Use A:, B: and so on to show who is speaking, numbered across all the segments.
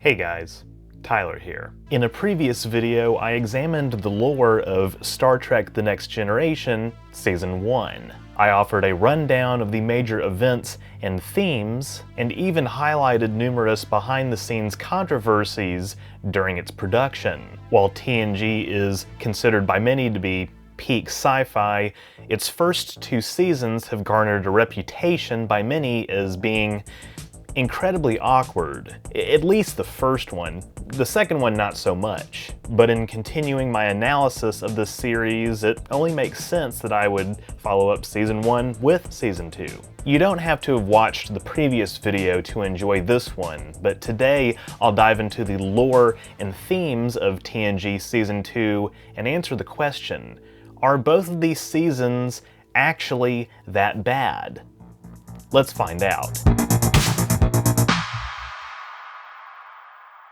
A: Hey guys, Tyler here. In a previous video, I examined the lore of Star Trek: The Next Generation, Season 1. I offered a rundown of the major events and themes, and even highlighted numerous behind-the-scenes controversies during its production. While TNG is considered by many to be peak sci-fi, its first two seasons have garnered a reputation by many as being incredibly awkward, at least the first one. The second one not so much. But in continuing my analysis of this series, it only makes sense that I would follow up Season 1 with Season 2. You don't have to have watched the previous video to enjoy this one, but today I'll dive into the lore and themes of TNG Season 2 and answer the question, are both of these seasons actually that bad? Let's find out.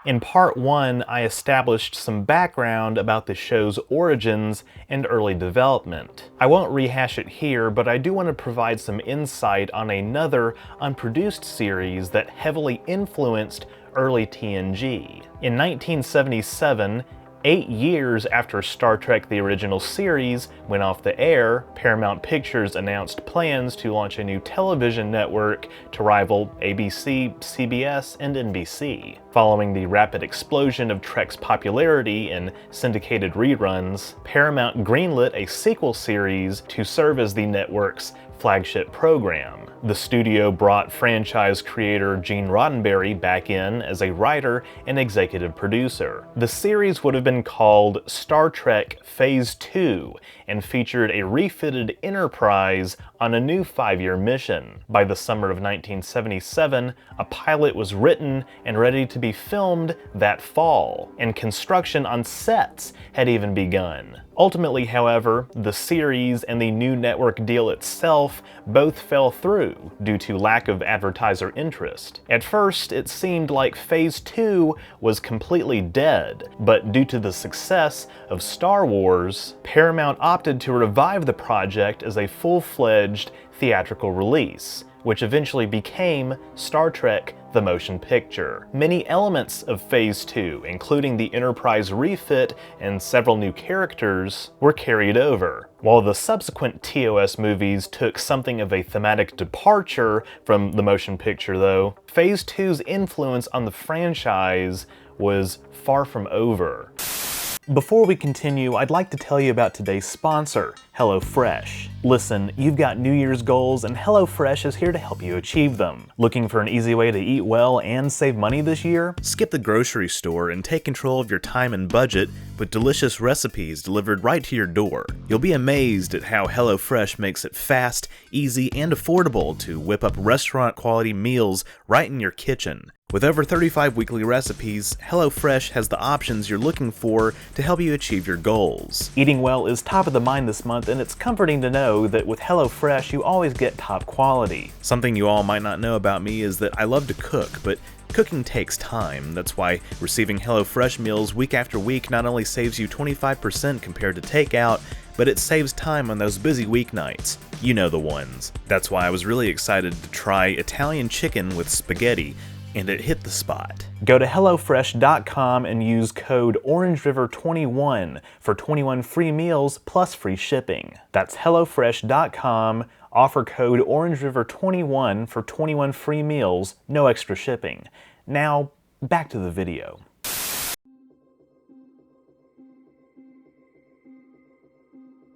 A: In part 1, I established some background about the show's origins and early development. I won't rehash it here, but I do want to provide some insight on another unproduced series that heavily influenced early TNG. In 1977, 8 years after Star Trek: The Original Series went off the air, Paramount Pictures announced plans to launch a new television network to rival ABC, CBS, and NBC. Following the rapid explosion of Trek's popularity in syndicated reruns, Paramount greenlit a sequel series to serve as the network's flagship program. The studio brought franchise creator Gene Roddenberry back in as a writer and executive producer. The series would have been called Star Trek Phase 2 and featured a refitted Enterprise on a new 5-year mission. By the summer of 1977, a pilot was written and ready to be filmed that fall, and construction on sets had even begun. Ultimately, however, the series and the new network deal itself both fell through due to lack of advertiser interest. At first, it seemed like Phase 2 was completely dead, but due to the success of Star Wars, Paramount opted to revive the project as a full-fledged theatrical release, which eventually became Star Trek: The Motion Picture. Many elements of Phase 2, including the Enterprise refit and several new characters, were carried over. While the subsequent TOS movies took something of a thematic departure from the motion picture though, Phase 2's influence on the franchise was far from over. Before we continue, I'd like to tell you about today's sponsor, HelloFresh. Listen, you've got New Year's goals and HelloFresh is here to help you achieve them. Looking for an easy way to eat well and save money this year? Skip the grocery store and take control of your time and budget with delicious recipes delivered right to your door. You'll be amazed at how HelloFresh makes it fast, easy, and affordable to whip up restaurant-quality meals right in your kitchen. With over 35 weekly recipes, HelloFresh has the options you're looking for to help you achieve your goals. Eating well is top of the mind this month, and it's comforting to know that with HelloFresh you always get top quality. Something you all might not know about me is that I love to cook, but cooking takes time. That's why receiving HelloFresh meals week after week not only saves you 25% compared to takeout, but it saves time on those busy weeknights. You know the ones. That's why I was really excited to try Italian chicken with spaghetti, and it hit the spot. Go to HelloFresh.com and use code OrangeRiver21 for 21 free meals plus free shipping. That's HelloFresh.com, offer code OrangeRiver21 for 21 free meals, no extra shipping. Now, back to the video.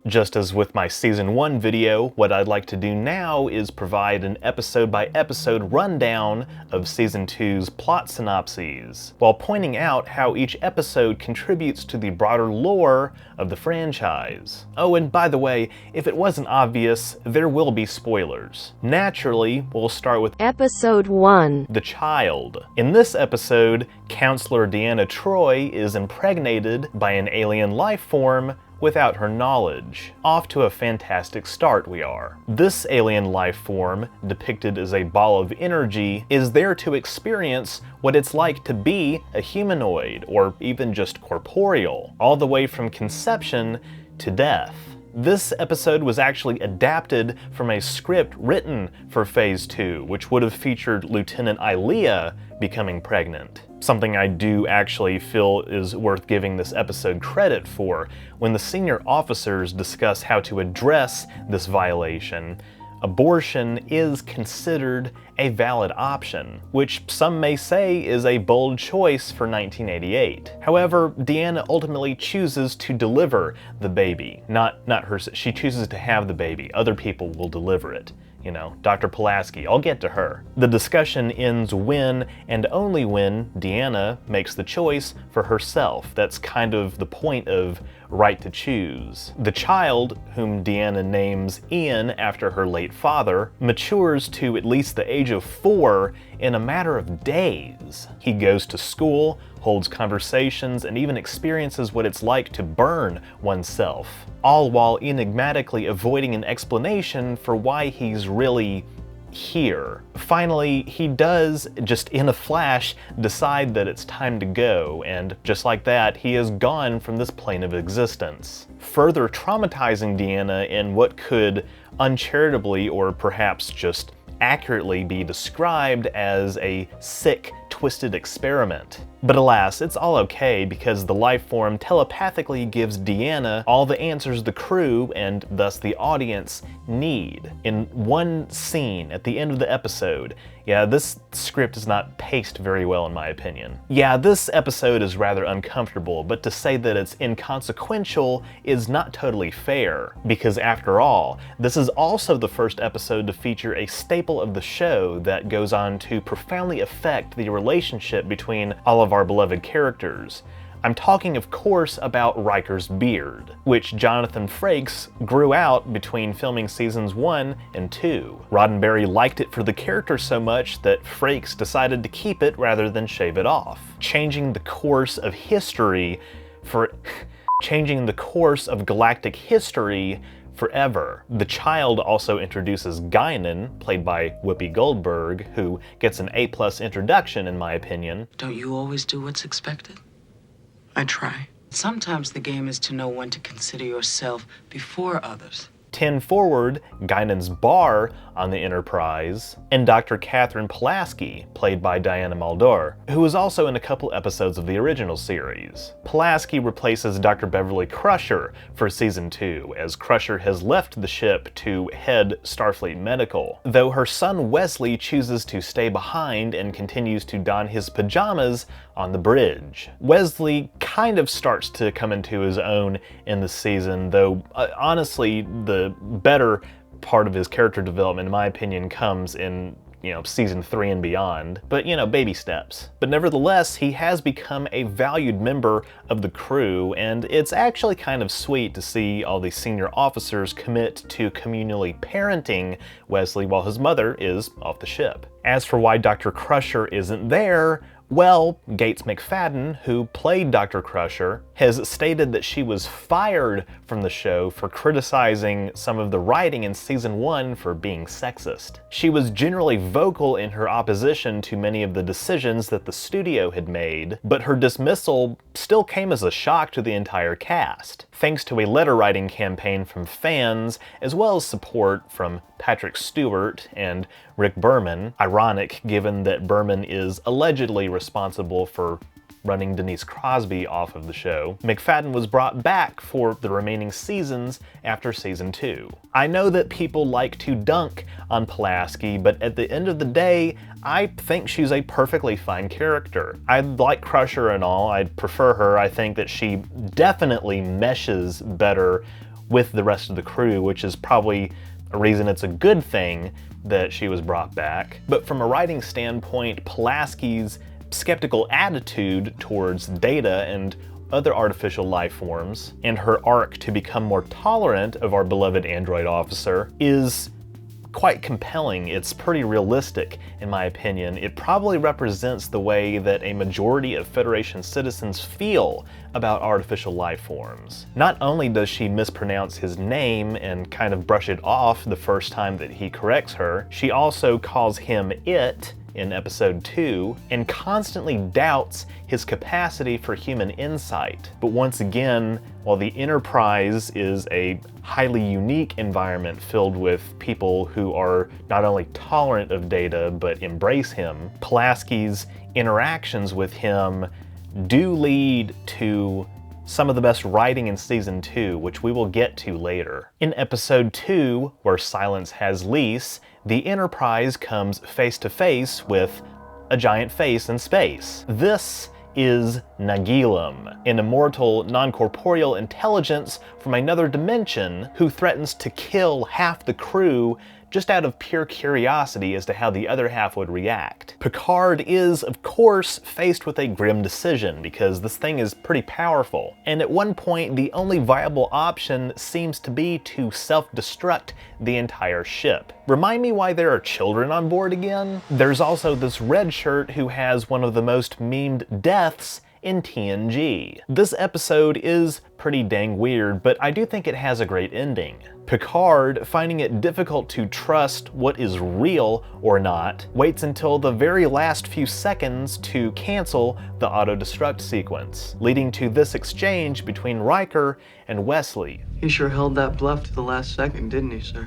A: Just as with my Season 1 video, what I'd like to do now is provide an episode-by-episode rundown of Season 2's plot synopses, while pointing out how each episode contributes to the broader lore of the franchise. Oh, and by the way, if it wasn't obvious, there will be spoilers. Naturally, we'll start with
B: Episode 1.
A: The Child. In this episode, Counselor Deanna Troi is impregnated by an alien life form without her knowledge. Off to a fantastic start we are. This alien life form, depicted as a ball of energy, is there to experience what it's like to be a humanoid, or even just corporeal, all the way from conception to death. This episode was actually adapted from a script written for Phase 2, which would have featured Lieutenant Ilea becoming pregnant. something I do actually feel is worth giving this episode credit for. When the senior officers discuss how to address this violation, abortion is considered a valid option, which some may say is a bold choice for 1988. However, Deanna ultimately chooses to deliver the baby. Not her, she chooses to have the baby. Other people will deliver it. You know, Dr. Pulaski, I'll get to her. The discussion ends when, and only when, Deanna makes the choice for herself. That's kind of the point of right to choose. The child, whom Deanna names Ian after her late father, matures to at least the age of 4 in a matter of days. He goes to school, holds conversations, and even experiences what it's like to burn oneself, all while enigmatically avoiding an explanation for why he's really here. Finally, he does, just in a flash, decide that it's time to go, and just like that, he is gone from this plane of existence, further traumatizing Deanna in what could uncharitably, or perhaps just accurately, be described as a sick, twisted experiment. But alas, it's all okay because the life form telepathically gives Deanna all the answers the crew, and thus the audience, need. In one scene at the end of the episode, yeah, this script is not paced very well in my opinion. Yeah, this episode is rather uncomfortable, but to say that it's inconsequential is not totally fair, because after all, this is also the first episode to feature a staple of the show that goes on to profoundly affect the relationship between all of our beloved characters. I'm talking, of course, about Riker's beard, which Jonathan Frakes grew out between filming seasons 1 and 2. Roddenberry liked it for the character so much that Frakes decided to keep it rather than shave it off, changing the course of galactic history forever. The child also introduces Guinan, played by Whoopi Goldberg, who gets an A+ introduction in my opinion.
B: Don't you always do what's expected? I try. Sometimes the game is to know when to consider yourself before others.
A: 10 forward, Guinan's bar on the Enterprise, and Dr. Catherine Pulaski, played by Diana Muldaur, who was also in a couple episodes of the original series. Pulaski replaces Dr. Beverly Crusher for season 2, as Crusher has left the ship to head Starfleet Medical, though her son Wesley chooses to stay behind and continues to don his pajamas on the bridge. Wesley kind of starts to come into his own in the season, though honestly, the better part of his character development, in my opinion, comes in, season 3 and beyond. But, baby steps. But nevertheless, he has become a valued member of the crew, and it's actually kind of sweet to see all these senior officers commit to communally parenting Wesley while his mother is off the ship. As for why Dr. Crusher isn't there, well, Gates McFadden, who played Dr. Crusher, has stated that she was fired from the show for criticizing some of the writing in season 1 for being sexist. She was generally vocal in her opposition to many of the decisions that the studio had made, but her dismissal still came as a shock to the entire cast, thanks to a letter writing campaign from fans, as well as support from Patrick Stewart and Rick Berman. Ironic, given that Berman is allegedly responsible for running Denise Crosby off of the show. McFadden was brought back for the remaining seasons after season 2. I know that people like to dunk on Pulaski, but at the end of the day, I think she's a perfectly fine character. I like Crusher and all, I'd prefer her. I think that she definitely meshes better with the rest of the crew, which is probably a reason it's a good thing that she was brought back. But from a writing standpoint, Pulaski's skeptical attitude towards Data and other artificial life forms, and her arc to become more tolerant of our beloved android officer, is quite compelling. It's pretty realistic, in my opinion. It probably represents the way that a majority of Federation citizens feel about artificial life forms. Not only does she mispronounce his name and kind of brush it off the first time that he corrects her, she also calls him it in episode 2 and constantly doubts his capacity for human insight. But once again, while the Enterprise is a highly unique environment filled with people who are not only tolerant of Data but embrace him, Pulaski's interactions with him do lead to some of the best writing in season 2, which we will get to later. In episode 2, where Silence has lease, the Enterprise comes face to face with a giant face in space. This is Nagilum, an immortal, non-corporeal intelligence from another dimension who threatens to kill half the crew just out of pure curiosity as to how the other half would react. Picard is, of course, faced with a grim decision because this thing is pretty powerful, and at one point the only viable option seems to be to self-destruct the entire ship. Remind me why there are children on board again? There's also this red shirt who has one of the most memed deaths in TNG. This episode is pretty dang weird, but I do think it has a great ending. Picard, finding it difficult to trust what is real or not, waits until the very last few seconds to cancel the auto-destruct sequence, leading to this exchange between Riker and Wesley.
C: He sure held that bluff to the last second, didn't he, sir?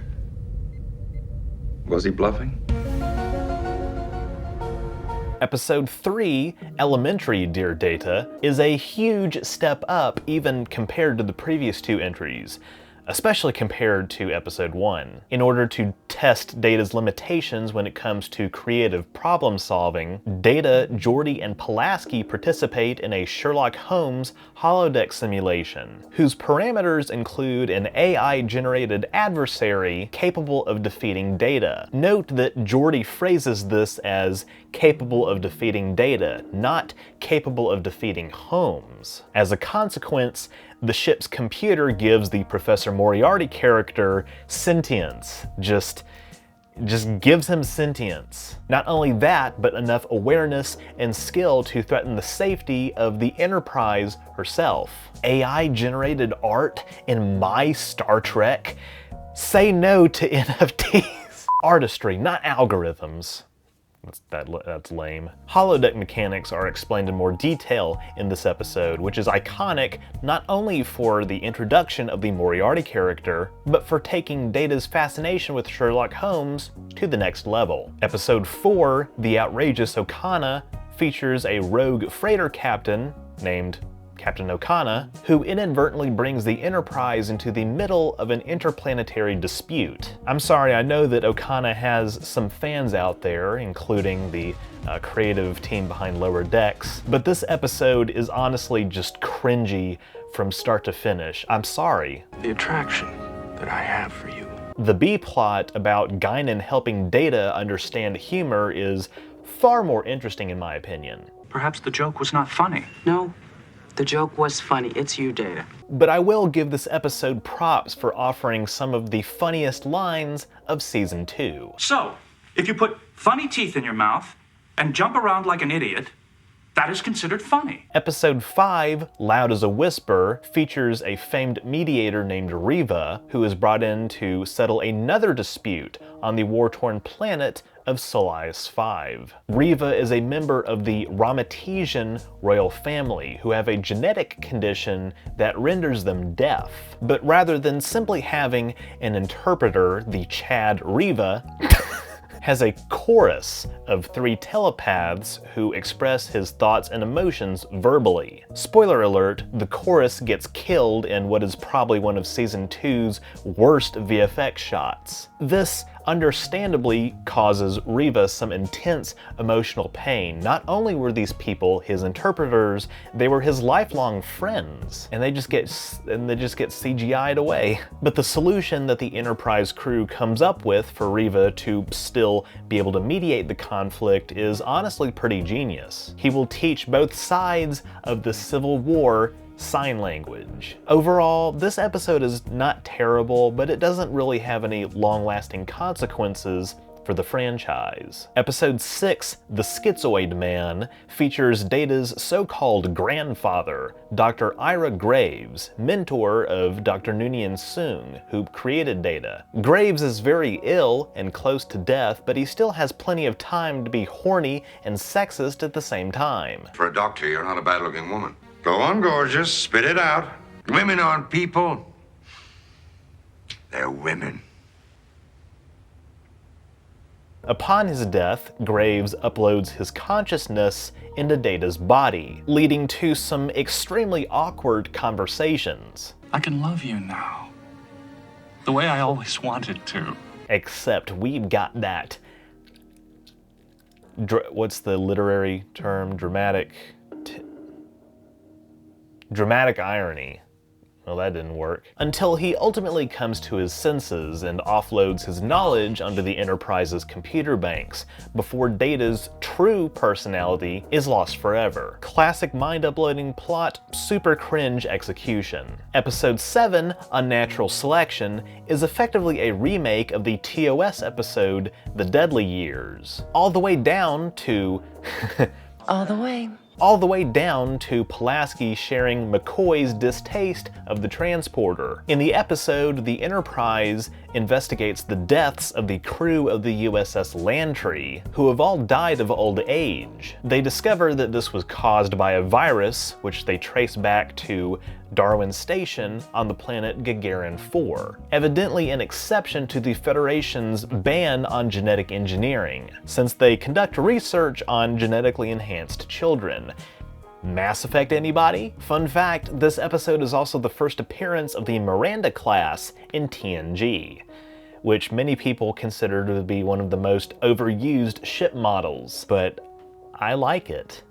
D: Was he bluffing?
A: Episode 3, Elementary, Dear Data, is a huge step up even compared to the previous 2 entries, especially compared to episode 1. In order to test Data's limitations when it comes to creative problem solving, Data, Geordi, and Pulaski participate in a Sherlock Holmes holodeck simulation, whose parameters include an AI-generated adversary capable of defeating Data. Note that Geordi phrases this as capable of defeating Data, not capable of defeating Holmes. As a consequence, the ship's computer gives the Professor Moriarty character sentience. Just gives him sentience. Not only that, but enough awareness and skill to threaten the safety of the Enterprise herself. AI-generated art in my Star Trek? Say no to NFTs. Artistry, not algorithms. That's lame. Holodeck mechanics are explained in more detail in this episode, which is iconic not only for the introduction of the Moriarty character, but for taking Data's fascination with Sherlock Holmes to the next level. Episode 4, The Outrageous Okana, features a rogue freighter captain named Captain Okana, who inadvertently brings the Enterprise into the middle of an interplanetary dispute. I'm sorry, I know that Okana has some fans out there, including the creative team behind Lower Decks, but this episode is honestly just cringy from start to finish. I'm sorry.
D: The attraction that I have for you.
A: The B-plot about Guinan helping Data understand humor is far more interesting in my opinion.
E: Perhaps the joke was not funny.
B: No, the joke was funny. It's you, Data.
A: But I will give this episode props for offering some of the funniest lines of season 2.
E: So, if you put funny teeth in your mouth and jump around like an idiot, that is considered funny.
A: Episode 5, Loud as a Whisper, features a famed mediator named Riva, who is brought in to settle another dispute on the war-torn planet of Solias 5. Riva is a member of the Ramatesian royal family, who have a genetic condition that renders them deaf. But rather than simply having an interpreter, the Chad Riva has a chorus of 3 telepaths who express his thoughts and emotions verbally. Spoiler alert, the chorus gets killed in what is probably one of season 2's worst VFX shots. This understandably causes Riva some intense emotional pain. Not only were these people his interpreters, they were his lifelong friends, and they just get CGI'd away. But the solution that the Enterprise crew comes up with for Riva to still be able to mediate the conflict is honestly pretty genius. He will teach both sides of the Civil War sign language. Overall, this episode is not terrible, but it doesn't really have any long-lasting consequences for the franchise. Episode 6, The Schizoid Man, features Data's so-called grandfather, Dr. Ira Graves, mentor of Dr. Noonien Soong, who created Data. Graves is very ill and close to death, but he still has plenty of time to be horny and sexist at the same time.
F: For a doctor, you're not a bad-looking woman. Go on, gorgeous. Spit it out. Women aren't people. They're women.
A: Upon his death, Graves uploads his consciousness into Data's body, leading to some extremely awkward conversations.
E: I can love you now, the way I always wanted to.
A: Except we've got that, what's the literary term? Dramatic irony. Well, that didn't work. Until he ultimately comes to his senses and offloads his knowledge onto the Enterprise's computer banks, before Data's true personality is lost forever. Classic mind-uploading plot, super cringe execution. Episode 7, Unnatural Selection, is effectively a remake of the TOS episode, The Deadly Years. All the way down to Pulaski sharing McCoy's distaste of the transporter. In the episode, the Enterprise investigates the deaths of the crew of the USS Lantry, who have all died of old age. They discover that this was caused by a virus, which they trace back to Darwin Station on the planet Gagarin 4, evidently an exception to the Federation's ban on genetic engineering, since they conduct research on genetically enhanced children. Mass Effect anybody? Fun fact, this episode is also the first appearance of the Miranda class in TNG, which many people consider to be one of the most overused ship models, but I like it.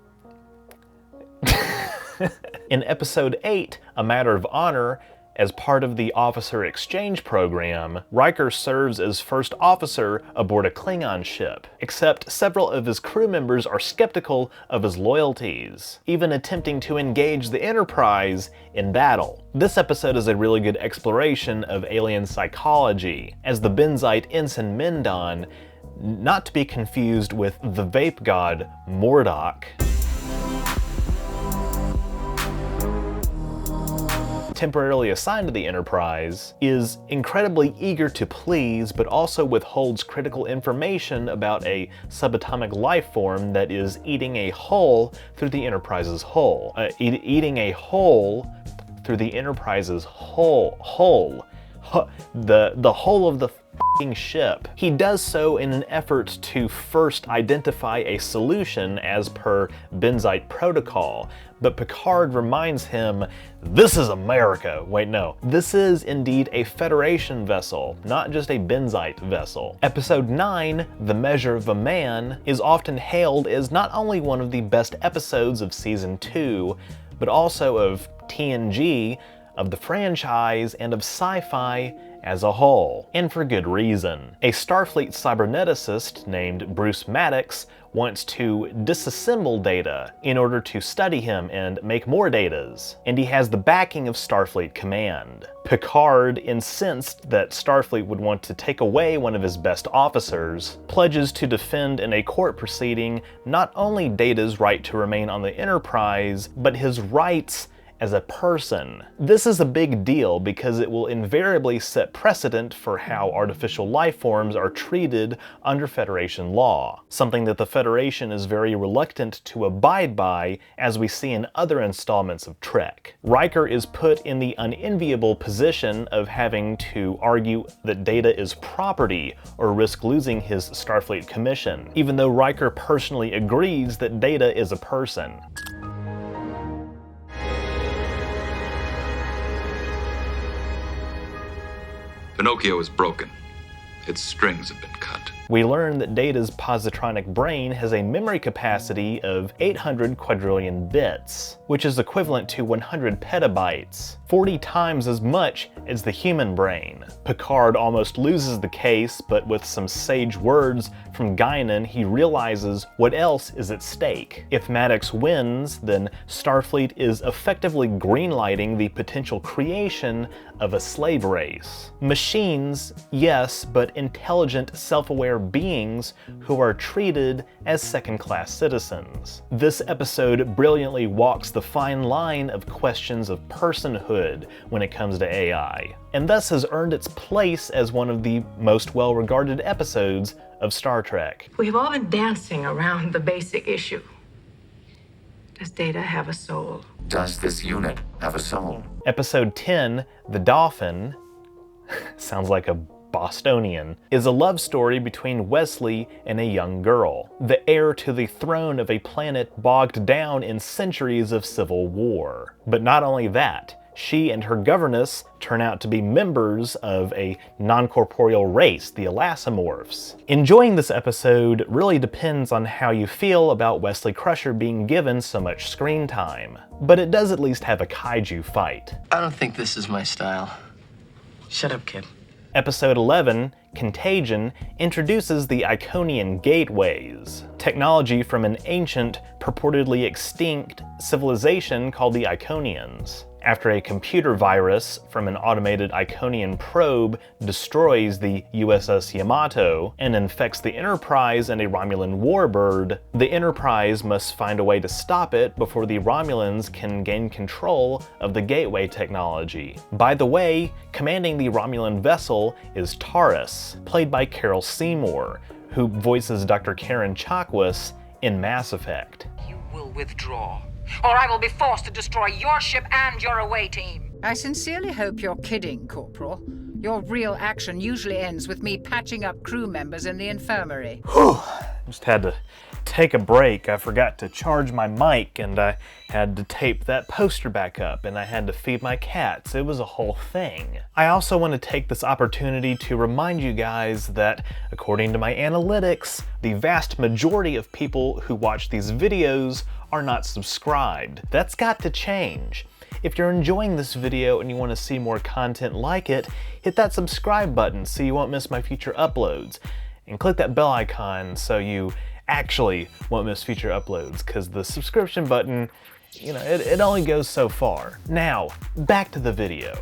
A: In episode 8, A Matter of Honor, as part of the officer exchange program, Riker serves as first officer aboard a Klingon ship, except several of his crew members are skeptical of his loyalties, even attempting to engage the Enterprise in battle. This episode is a really good exploration of alien psychology, as the Benzite Ensign Mendon, not to be confused with the vape god Mordok, temporarily assigned to the Enterprise, is incredibly eager to please, but also withholds critical information about a subatomic life form that is eating a hole through the Enterprise's hull. Eating a hole through the Enterprise's hull. The hull of the ship. He does so in an effort to first identify a solution as per Benzite protocol, but Picard reminds him, this is America. Wait, no. This is indeed a Federation vessel, not just a Benzite vessel. Episode 9, The Measure of a Man, is often hailed as not only one of the best episodes of Season 2, but also of TNG, of the franchise, and of sci-fi as a whole, and for good reason. A Starfleet cyberneticist named Bruce Maddox wants to disassemble Data in order to study him and make more Datas, and he has the backing of Starfleet Command. Picard, incensed that Starfleet would want to take away one of his best officers, pledges to defend in a court proceeding not only Data's right to remain on the Enterprise, but his rights as a person. This is a big deal because it will invariably set precedent for how artificial life forms are treated under Federation law, something that the Federation is very reluctant to abide by, as we see in other installments of Trek. Riker is put in the unenviable position of having to argue that Data is property or risk losing his Starfleet commission, even though Riker personally agrees that Data is a person.
G: Pinocchio is broken. Its strings have been cut.
A: We learn that Data's positronic brain has a memory capacity of 800 quadrillion bits, which is equivalent to 100 petabytes, 40 times as much as the human brain. Picard almost loses the case, but with some sage words from Guinan, he realizes what else is at stake. If Maddox wins, then Starfleet is effectively greenlighting the potential creation of a slave race. Machines, yes, but intelligent, self-aware they're beings who are treated as second-class citizens. This episode brilliantly walks the fine line of questions of personhood when it comes to AI, and thus has earned its place as one of the most well-regarded episodes of Star Trek.
H: We've all been dancing around the basic issue. Does Data have a soul?
I: Does this unit have a soul?
A: Episode 10, The Dolphin, sounds like a Bostonian, is a love story between Wesley and a young girl, the heir to the throne of a planet bogged down in centuries of civil war. But not only that, she and her governess turn out to be members of a non-corporeal race, the Elasmorphs. Enjoying this episode really depends on how you feel about Wesley Crusher being given so much screen time, but it does at least have a kaiju fight.
C: I don't think this is my style.
B: Shut up, kid.
A: Episode 11, Contagion, introduces the Iconian gateways, technology from an ancient, purportedly extinct civilization called the Iconians. After a computer virus from an automated Iconian probe destroys the USS Yamato and infects the Enterprise and a Romulan warbird, the Enterprise must find a way to stop it before the Romulans can gain control of the gateway technology. By the way, commanding the Romulan vessel is Taurus, played by Carol Seymour, who voices Dr. Karen Chakwas in Mass Effect.
J: You will withdraw, or I will be forced to destroy your ship and your away team.
K: I sincerely hope you're kidding, Corporal. Your real action usually ends with me patching up crew members in the infirmary.
A: Whew, just had to take a break. I forgot to charge my mic, and I had to tape that poster back up, and I had to feed my cats. It was a whole thing. I also want to take this opportunity to remind you guys that, according to my analytics, the vast majority of people who watch these videos are not subscribed. That's got to change. If you're enjoying this video and you want to see more content like it, hit that subscribe button so you won't miss my future uploads. And click that bell icon so you actually won't miss future uploads, because the subscription button, you know, it only goes so far. Now, back to the video.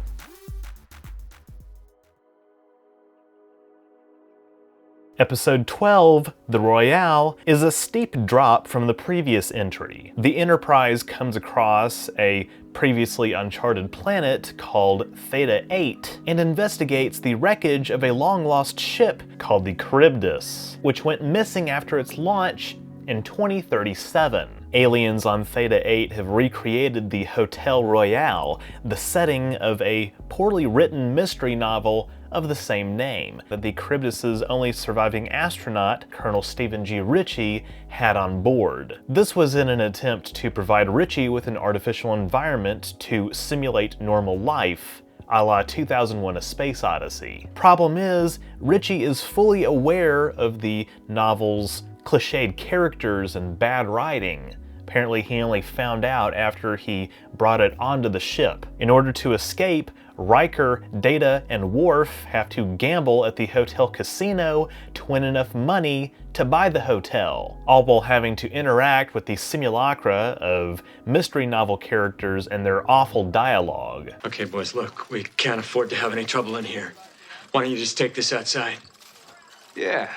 A: Episode 12, The Royale, is a steep drop from the previous entry. The Enterprise comes across a previously uncharted planet called Theta 8 and investigates the wreckage of a long-lost ship called the Charybdis, which went missing after its launch in 2037. Aliens on Theta 8 have recreated the Hotel Royale, the setting of a poorly written mystery novel of the same name that the Charybdis's only surviving astronaut, Colonel Stephen G. Ritchie, had on board. This was in an attempt to provide Ritchie with an artificial environment to simulate normal life, a la 2001: A Space Odyssey. Problem is, Ritchie is fully aware of the novel's cliched characters and bad writing. Apparently he only found out after he brought it onto the ship. In order to escape, Riker, Data, and Worf have to gamble at the hotel casino to win enough money to buy the hotel, all while having to interact with the simulacra of mystery novel characters and their awful dialogue.
L: Okay, boys, look, we can't afford to have any trouble in here. Why don't you just take this outside?
M: Yeah,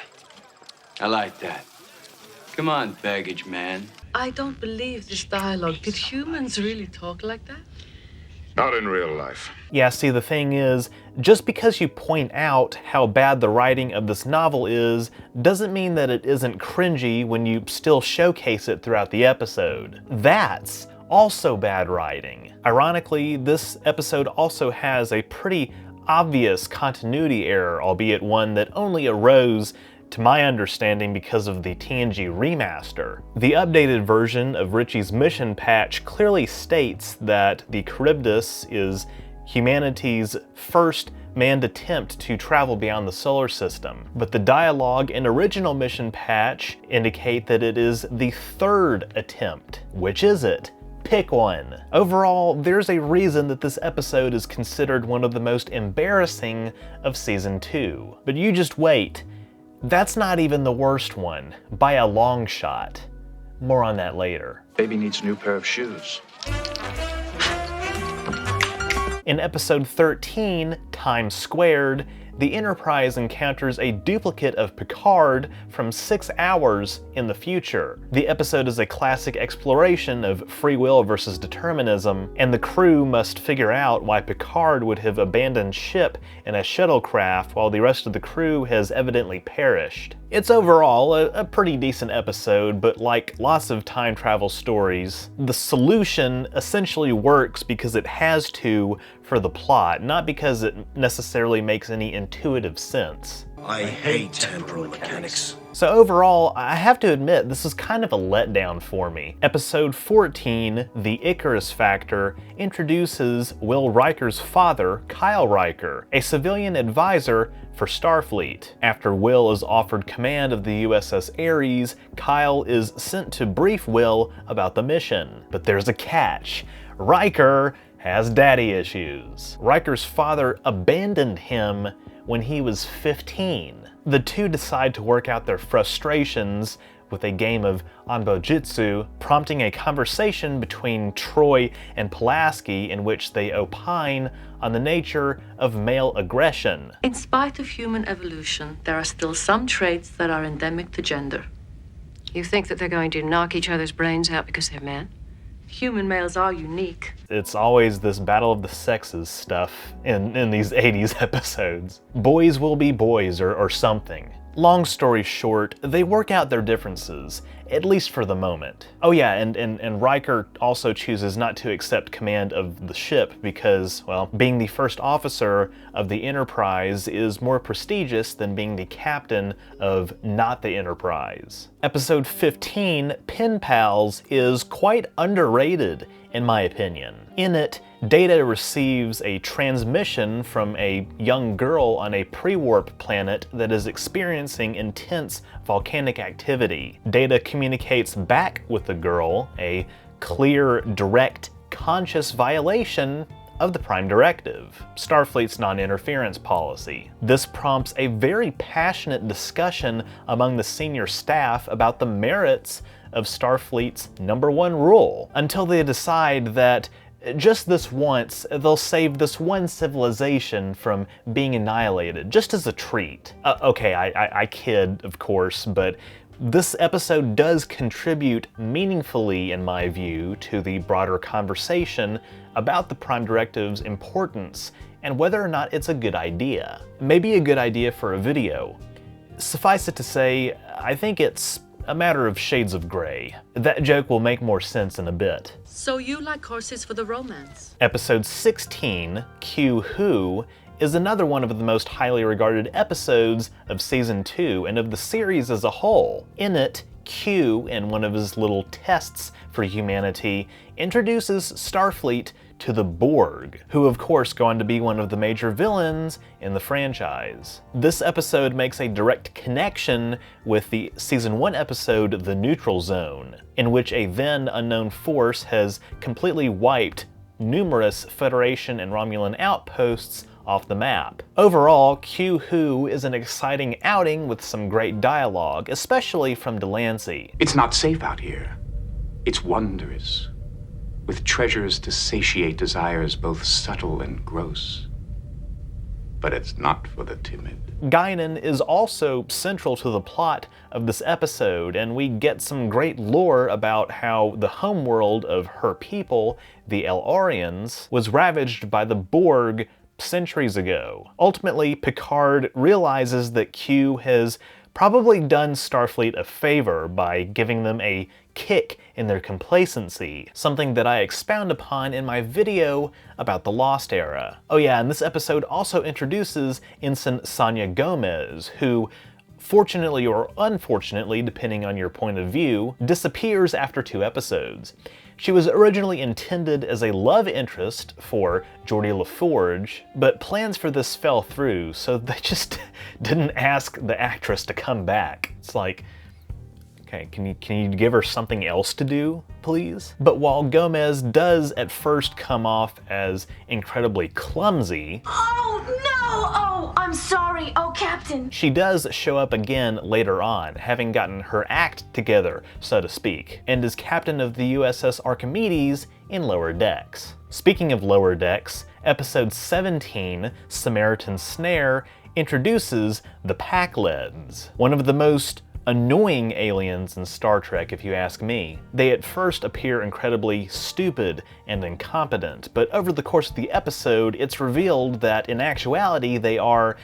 M: I like that. Come on, baggage man.
H: I don't believe this dialogue. Did humans really talk like that?
F: Not in real life.
A: Yeah, see, the thing is, just because you point out how bad the writing of this novel is, doesn't mean that it isn't cringy when you still showcase it throughout the episode. That's also bad writing. Ironically, this episode also has a pretty obvious continuity error, albeit one that only arose to my understanding because of the TNG remaster. The updated version of Ritchie's mission patch clearly states that the Charybdis is humanity's first manned attempt to travel beyond the solar system, but the dialogue in original mission patch indicate that it is the third attempt. Which is it? Pick one. Overall, there's a reason that this episode is considered one of the most embarrassing of Season 2. But you just wait. That's not even the worst one, by a long shot. More on that later.
D: Baby needs a new pair of shoes.
A: In episode 13, Time Squared, the Enterprise encounters a duplicate of Picard from 6 hours in the future. The episode is a classic exploration of free will versus determinism, and the crew must figure out why Picard would have abandoned ship in a shuttlecraft while the rest of the crew has evidently perished. It's overall a pretty decent episode, but like lots of time travel stories, the solution essentially works because it has to for the plot, not because it necessarily makes any intuitive sense.
D: I hate temporal mechanics.
A: So overall, I have to admit, this is kind of a letdown for me. Episode 14, The Icarus Factor, introduces Will Riker's father, Kyle Riker, a civilian advisor for Starfleet. After Will is offered command of the USS Ares, Kyle is sent to brief Will about the mission. But there's a catch. Riker has daddy issues. Riker's father abandoned him when he was 15. The two decide to work out their frustrations with a game of Anbojutsu, prompting a conversation between Troy and Pulaski in which they opine on the nature of male aggression.
N: In spite of human evolution, there are still some traits that are endemic to gender.
O: You think that they're going to knock each other's brains out because they're men?
N: Human males are unique.
A: It's always this battle of the sexes stuff in these 80s episodes. Boys will be boys or something. Long story short, they work out their differences, at least for the moment. Oh yeah, and Riker also chooses not to accept command of the ship because, well, being the first officer of the Enterprise is more prestigious than being the captain of not the Enterprise. Episode 15, Pen Pals, is quite underrated in my opinion. In it, Data receives a transmission from a young girl on a pre-warp planet that is experiencing intense volcanic activity. Data communicates back with the girl, a clear, direct, conscious violation of the Prime Directive, Starfleet's non-interference policy. This prompts a very passionate discussion among the senior staff about the merits of Starfleet's #1 rule, until they decide that just this once, they'll save this one civilization from being annihilated, just as a treat. Okay, I kid, of course, but this episode does contribute meaningfully, in my view, to the broader conversation about the Prime Directive's importance and whether or not it's a good idea. Maybe a good idea for a video. Suffice it to say, I think it's a matter of shades of gray. That joke will make more sense in a bit.
N: So you like horses for the romance?
A: Episode 16, Q Who, is another one of the most highly regarded episodes of Season 2 and of the series as a whole. In it, Q, in one of his little tests for humanity, introduces Starfleet to the Borg, who of course go on to be one of the major villains in the franchise. This episode makes a direct connection with the Season 1 episode The Neutral Zone, in which a then unknown force has completely wiped numerous Federation and Romulan outposts off the map. Overall, Q Who is an exciting outing with some great dialogue, especially from Delancey.
E: It's not safe out here. It's wondrous, with treasures to satiate desires both subtle and gross. But it's not for the timid.
A: Guinan is also central to the plot of this episode, and we get some great lore about how the homeworld of her people, the Elarians, was ravaged by the Borg centuries ago. Ultimately, Picard realizes that Q has probably done Starfleet a favor by giving them a kick in their complacency, something that I expound upon in my video about the Lost Era. Oh yeah, and this episode also introduces Ensign Sonia Gomez, who, fortunately or unfortunately, depending on your point of view, disappears after 2 episodes. She was originally intended as a love interest for Geordi LaForge, but plans for this fell through, so they just didn't ask the actress to come back. It's like, okay, can you give her something else to do, please? But while Gomez does at first come off as incredibly clumsy,
P: oh no! Oh, I'm sorry. Oh, Captain.
A: She does show up again later on, having gotten her act together, so to speak, and is captain of the USS Archimedes in Lower Decks. Speaking of Lower Decks, episode 17, Samaritan Snare, introduces the Pakleds, one of the most annoying aliens in Star Trek, if you ask me. They at first appear incredibly stupid and incompetent, but over the course of the episode, it's revealed that in actuality they are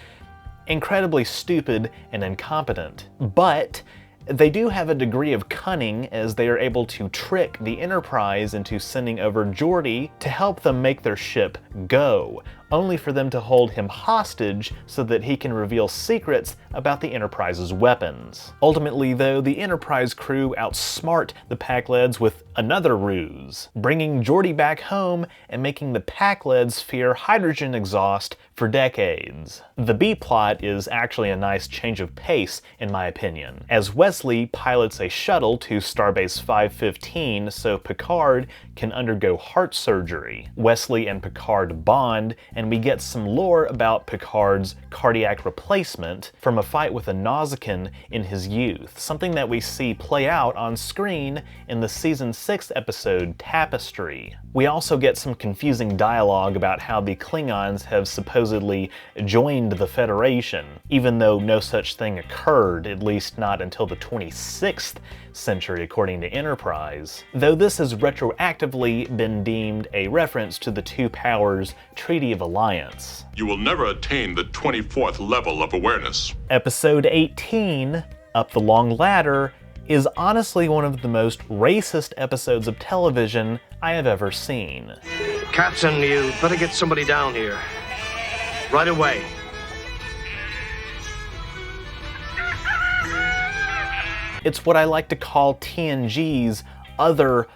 A: incredibly stupid and incompetent. But they do have a degree of cunning, as they are able to trick the Enterprise into sending over Geordi to help them make their ship go, only for them to hold him hostage so that he can reveal secrets about the Enterprise's weapons. Ultimately, though, the Enterprise crew outsmart the Pakleds with another ruse, bringing Geordi back home and making the Pakleds fear hydrogen exhaust for decades. The B-plot is actually a nice change of pace, in my opinion, as Wesley pilots a shuttle to Starbase 515 so Picard can undergo heart surgery. Wesley and Picard bond, and we get some lore about Picard's cardiac replacement from a fight with a Nausicaan in his youth, something that we see play out on screen in the Season 6 episode Tapestry. We also get some confusing dialogue about how the Klingons have supposedly joined the Federation, even though no such thing occurred, at least not until the 26th century according to Enterprise, though this has retroactively been deemed a reference to the Two Powers Treaty of Alliance.
Q: You will never attain the 24th level of awareness.
A: Episode 18, Up the Long Ladder, is honestly one of the most racist episodes of television I have ever seen.
D: Captain, you better get somebody down here. Right away.
A: It's what I like to call TNG's other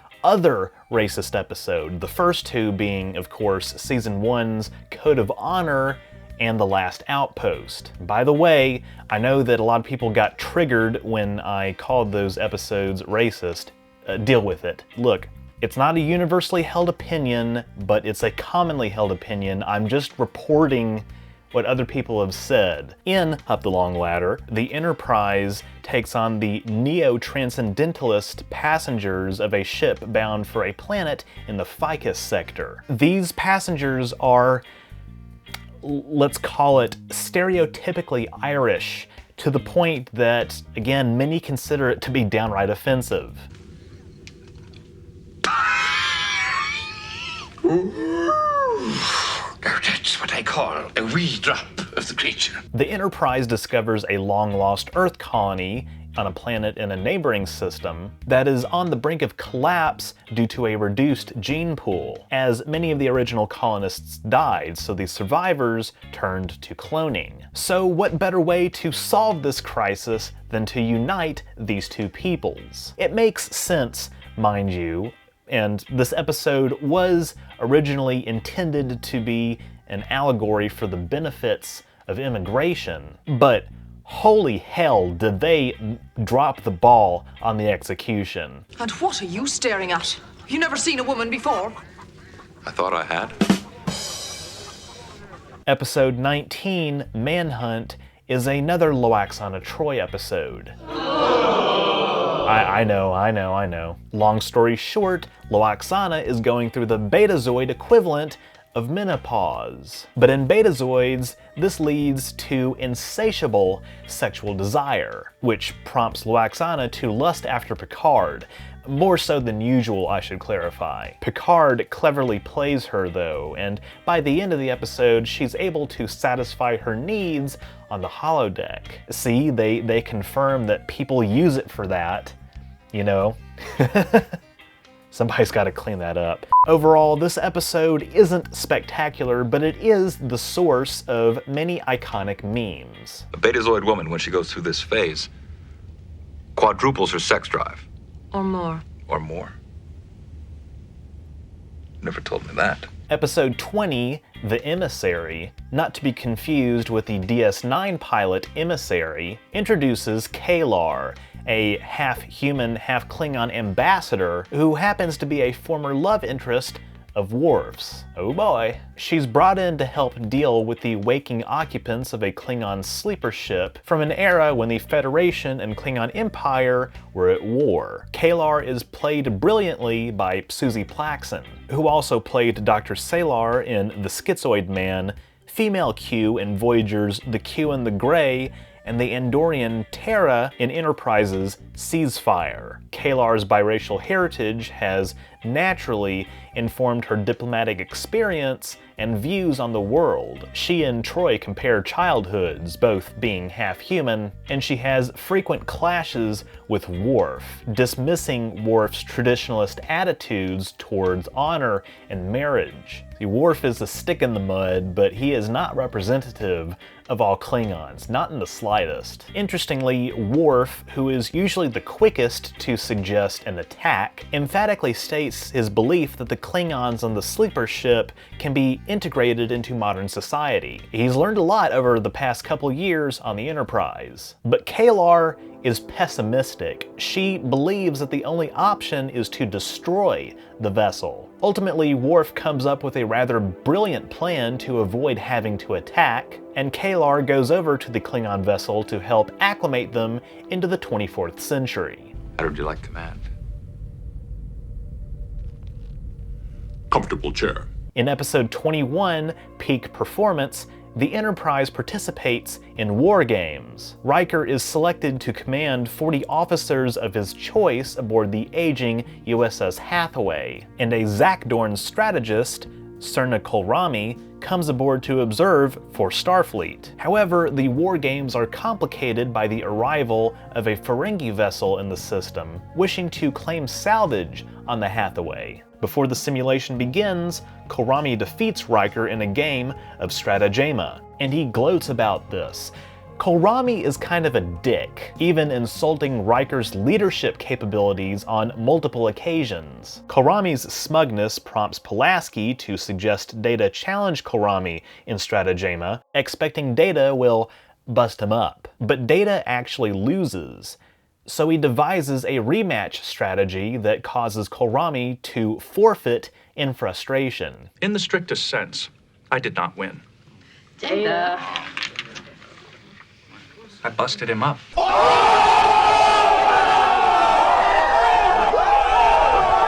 A: racist episode, the first two being, of course, Season 1's Code of Honor and The Last Outpost. By the way, I know that a lot of people got triggered when I called those episodes racist. Deal with it. Look, it's not a universally held opinion, but it's a commonly held opinion. I'm just reporting what other people have said. In Up the Long Ladder, the Enterprise takes on the neo-transcendentalist passengers of a ship bound for a planet in the Ficus sector. These passengers are, let's call it, stereotypically Irish, to the point that, again, many consider it to be downright offensive.
D: That's what I call a wee drop of the creature.
A: The Enterprise discovers a long-lost Earth colony on a planet in a neighboring system that is on the brink of collapse due to a reduced gene pool, as many of the original colonists died, so the survivors turned to cloning. So what better way to solve this crisis than to unite these two peoples? It makes sense, mind you, and this episode was originally intended to be an allegory for the benefits of immigration, but holy hell did they drop the ball on the execution.
J: And what are you staring at? You never seen a woman before?
G: I thought I had.
A: Episode 19, Manhunt, is another Loaxana Troy episode. I know. Long story short, Loaxana is going through the Betazoid equivalent of menopause. But in Betazoids, this leads to insatiable sexual desire, which prompts Loaxana to lust after Picard. More so than usual, I should clarify. Picard cleverly plays her though, and by the end of the episode, she's able to satisfy her needs on the holodeck. See, they confirm that people use it for that, you know? Somebody's gotta clean that up. Overall, this episode isn't spectacular, but it is the source of many iconic memes.
G: A Betazoid woman, when she goes through this phase, quadruples her sex drive.
N: Or more.
G: Or more. Never told me that.
A: Episode 20, The Emissary, not to be confused with the DS9 pilot Emissary, introduces Kalar, a half-human, half-Klingon ambassador who happens to be a former love interest of Worf's. Oh boy. She's brought in to help deal with the waking occupants of a Klingon sleeper ship from an era when the Federation and Klingon Empire were at war. Kalar is played brilliantly by Susie Plaxon, who also played Dr. Salar in The Schizoid Man female Q in Voyager's The Q and the Gray, and the Andorian Terra in Enterprise's Ceasefire. K'Ehleyar's biracial heritage has naturally informed her diplomatic experience and views on the world. She and Troy compare childhoods, both being half human, and she has frequent clashes with Worf, dismissing Worf's traditionalist attitudes towards honor and marriage. Worf is a stick in the mud, but he is not representative of all Klingons, not in the slightest. Interestingly, Worf, who is usually the quickest to suggest an attack, emphatically states his belief that the Klingons on the sleeper ship can be integrated into modern society. He's learned a lot over the past couple years on the Enterprise. But K'Ehleyar is pessimistic. She believes that the only option is to destroy the vessel. Ultimately, Worf comes up with a rather brilliant plan to avoid having to attack, and K'Ehleyar goes over to the Klingon vessel to help acclimate them into the 24th century.
G: How did you like command?
Q: Comfortable chair.
A: In episode 21, Peak Performance, the Enterprise participates in war games. Riker is selected to command 40 officers of his choice aboard the aging USS Hathaway, and a Zakdorn strategist, Sirna Kolrami, comes aboard to observe for Starfleet. However, the war games are complicated by the arrival of a Ferengi vessel in the system, wishing to claim salvage on the Hathaway. Before the simulation begins, Kolrami defeats Riker in a game of stratagema, and he gloats about this. Kolrami is kind of a dick, even insulting Riker's leadership capabilities on multiple occasions. Kolrami's smugness prompts Pulaski to suggest Data challenge Kolrami in stratagema, expecting Data will bust him up. But Data actually loses, so he devises a rematch strategy that causes Kolrami to forfeit in frustration.
R: In the strictest sense, I did not win.
O: Data.
R: I busted him up.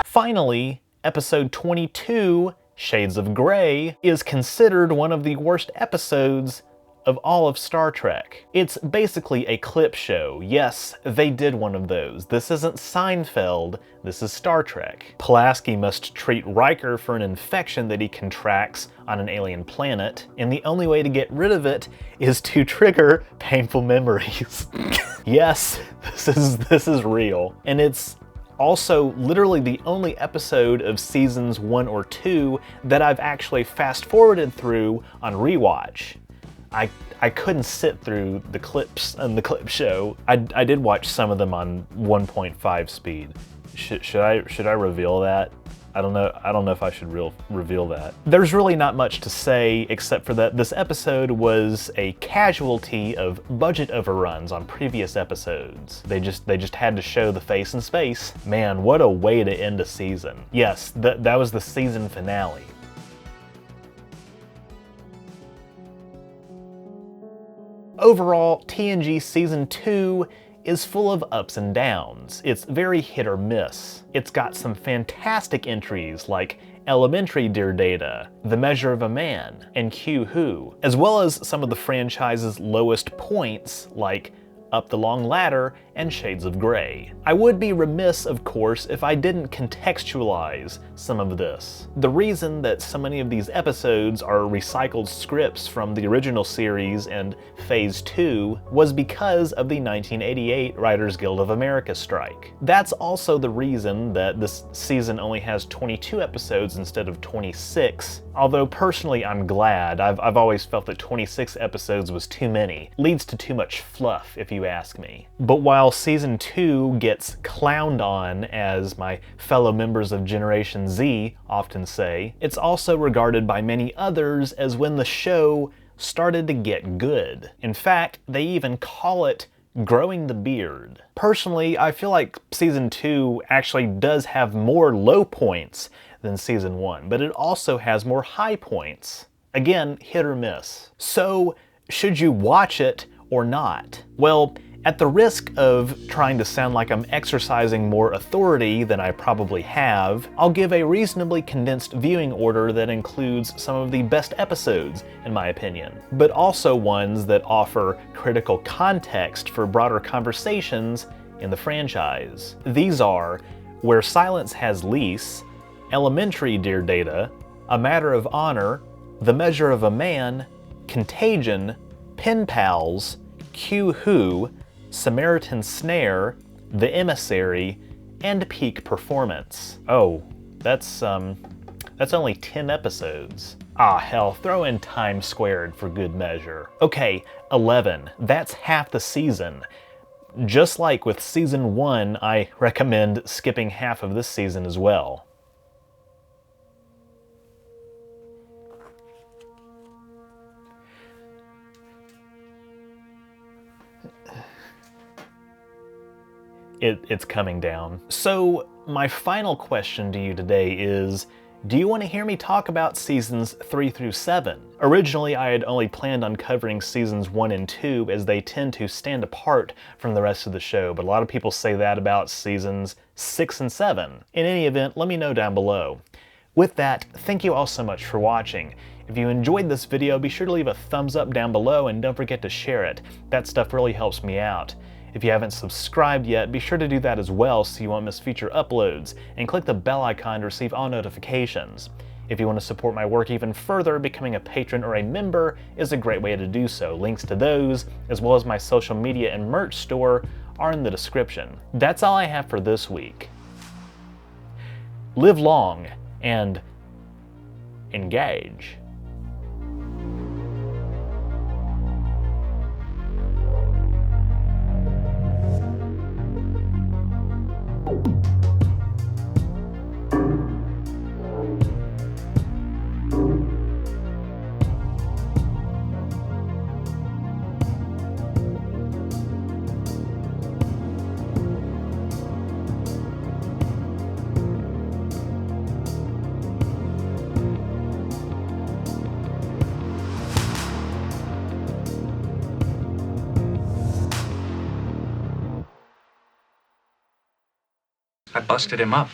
A: Finally, episode 22, Shades of Grey, is considered one of the worst episodes of all of Star Trek. It's basically a clip show. Yes, they did one of those. This isn't Seinfeld, this is Star Trek. Pulaski must treat Riker for an infection that he contracts on an alien planet, and the only way to get rid of it is to trigger painful memories. Yes, this is real. And it's also literally the only episode of seasons 1 or 2 that I've actually fast-forwarded through on rewatch. I couldn't sit through the clips and the clip show. I did watch some of them on 1.5 speed. Should I reveal that? I don't know if I should reveal that. There's really not much to say except for that this episode was a casualty of budget overruns on previous episodes. They just had to show the face in space. Man, what a way to end a season. Yes, that was the season finale. Overall, TNG Season 2 is full of ups and downs. It's very hit or miss. It's got some fantastic entries like Elementary Dear Data, The Measure of a Man, and Q Who, as well as some of the franchise's lowest points like Up the Long Ladder and Shades of Grey. I would be remiss, of course, if I didn't contextualize some of this. The reason that so many of these episodes are recycled scripts from the original series and Phase 2 was because of the 1988 Writers Guild of America strike. That's also the reason that this season only has 22 episodes instead of 26, although personally I'm glad. I've always felt that 26 episodes was too many. Leads to too much fluff, if you ask me. But while Season 2 gets clowned on, as my fellow members of Generation Z often say, it's also regarded by many others as when the show started to get good. In fact, they even call it growing the beard. Personally, I feel like Season 2 actually does have more low points than Season 1, but it also has more high points. Again, hit or miss. So, should you watch it or not? Well, At the risk of trying to sound like I'm exercising more authority than I probably have, I'll give a reasonably condensed viewing order that includes some of the best episodes, in my opinion, but also ones that offer critical context for broader conversations in the franchise. These are Where Silence Has Lease, Elementary, Dear Data, A Matter of Honor, The Measure of a Man, Contagion, Pen Pals, Q-Who, Samaritan Snare, The Emissary, and Peak Performance. Oh, that's only 10 episodes. Ah, hell, throw in Time Squared for good measure. Okay, 11. That's half the season. Just like with season 1, I recommend skipping half of this season as well. It's coming down. So my final question to you today is, do you want to hear me talk about seasons 3 through 7? Originally, I had only planned on covering seasons 1 and 2 as they tend to stand apart from the rest of the show, but a lot of people say that about seasons 6 and 7. In any event, let me know down below. With that, thank you all so much for watching. If you enjoyed this video, be sure to leave a thumbs up down below and don't forget to share it. That stuff really helps me out. If you haven't subscribed yet, be sure to do that as well so you won't miss future uploads, and click the bell icon to receive all notifications. If you want to support my work even further, becoming a patron or a member is a great way to do so. Links to those, as well as my social media and merch store, are in the description. That's all I have for this week. Live long and engage.
R: I busted him up.